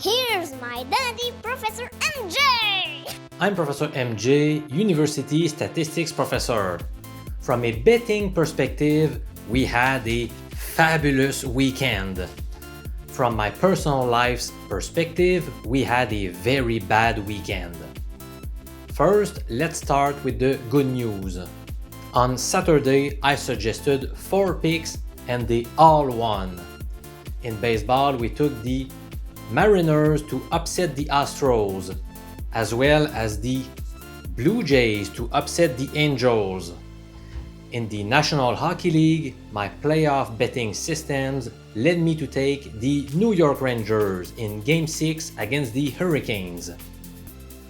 Here's my daddy, Professor MJ! I'm Professor MJ, University Statistics Professor. From a betting perspective, we had a fabulous weekend. From my personal life's perspective, we had a very bad weekend. First, let's start with the good news. On Saturday, I suggested 4 picks and they all won. In baseball, we took the Mariners to upset the Astros, as well as the Blue Jays to upset the Angels. In the National Hockey League, my playoff betting systems led me to take the New York Rangers in Game 6 against the Hurricanes.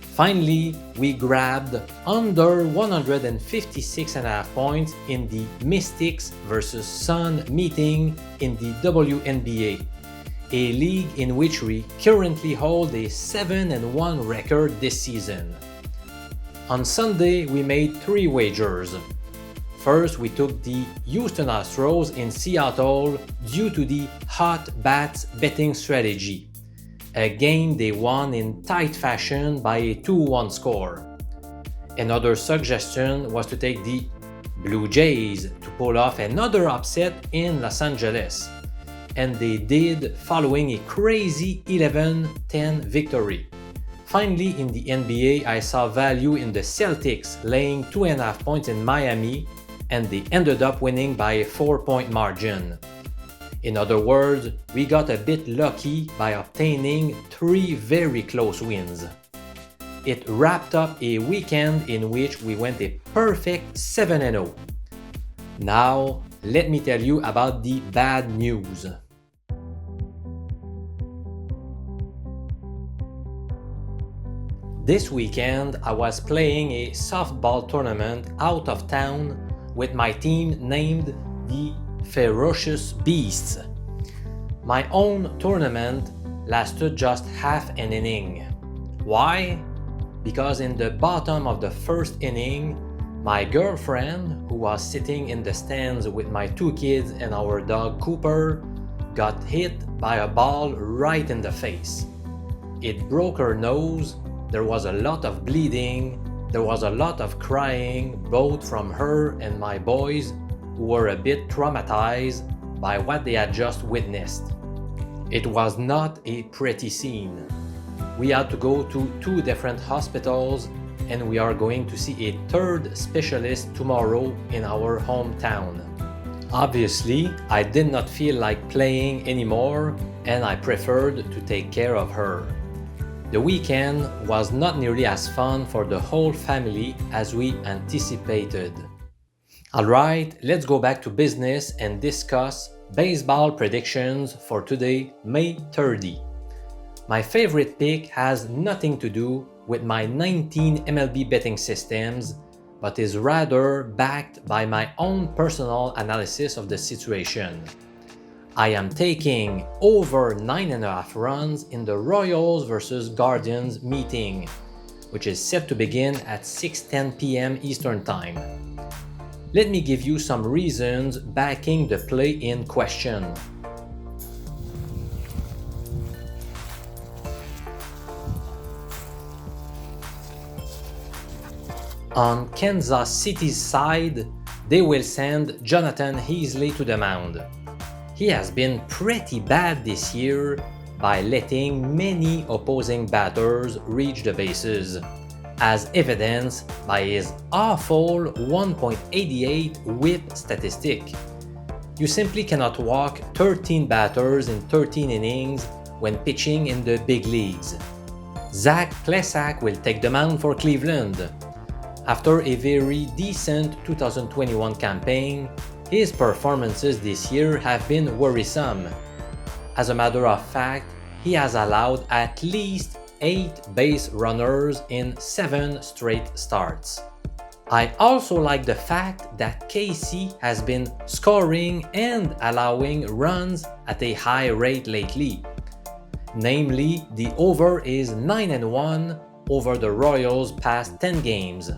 Finally, we grabbed under 156.5 points in the Mystics vs. Sun meeting in the WNBA, a league in which we currently hold a 7-1 record this season. On Sunday, we made 3 wagers. First, we took the Houston Astros in Seattle due to the hot bats betting strategy, a game they won in tight fashion by a 2-1 score. Another suggestion was to take the Blue Jays to pull off another upset in Los Angeles, and they did following a crazy 11-10 victory. Finally, in the NBA, I saw value in the Celtics laying 2.5 points in Miami, and they ended up winning by a 4-point margin. In other words, we got a bit lucky by obtaining 3 very close wins. It wrapped up a weekend in which we went a perfect 7-0. Now, let me tell you about the bad news. This weekend, I was playing a softball tournament out of town with my team named the Ferocious Beasts. My own tournament lasted just half an inning. Why? Because in the bottom of the first inning, my girlfriend, who was sitting in the stands with my 2 kids and our dog Cooper, got hit by a ball right in the face. It broke her nose, there was a lot of bleeding, there was a lot of crying, both from her and my boys, who were a bit traumatized by what they had just witnessed. It was not a pretty scene. We had to go to 2 different hospitals, and we are going to see a 3rd specialist tomorrow in our hometown. Obviously, I did not feel like playing anymore, and I preferred to take care of her. The weekend was not nearly as fun for the whole family as we anticipated. Alright, let's go back to business and discuss baseball predictions for today, May 30. My favorite pick has nothing to do with my 19 MLB betting systems, but is rather backed by my own personal analysis of the situation. I am taking over 9.5 runs in the Royals vs. Guardians meeting, which is set to begin at 6:10 p.m. Eastern Time. Let me give you some reasons backing the play in question. On Kansas City's side, they will send Jonathan Heasley to the mound. He has been pretty bad this year by letting many opposing batters reach the bases, as evidenced by his awful 1.88 whip statistic. You simply cannot walk 13 batters in 13 innings when pitching in the big leagues. Zach Plesac will take the mound for Cleveland. After a very decent 2021 campaign, his performances this year have been worrisome. As a matter of fact, he has allowed at least 8 base runners in 7 straight starts. I also like the fact that Casey has been scoring and allowing runs at a high rate lately. Namely, the over is 9-1 over the Royals' past 10 games.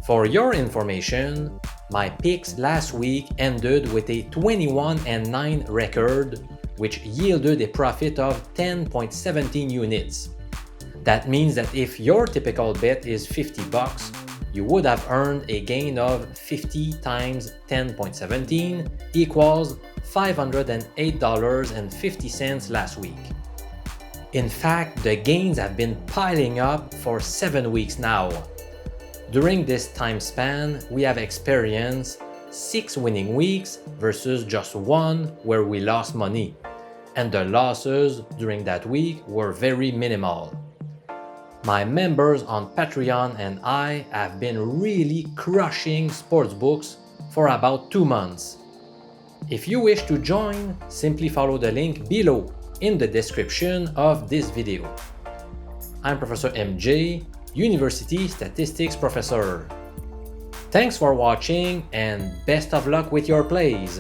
For your information, my picks last week ended with a 21-9 record which yielded a profit of 10.17 units. That means that if your typical bet is $50, you would have earned a gain of 50 times 10.17 equals $508.50 last week. In fact, the gains have been piling up for 7 weeks now. During this time span, we have experienced 6 winning weeks versus just 1 where we lost money, and the losses during that week were very minimal. My members on Patreon and I have been really crushing Sportsbooks for about 2 months. If you wish to join, simply follow the link below in the description of this video. I'm Professor MJ, University Statistics Professor. Thanks for watching and best of luck with your plays!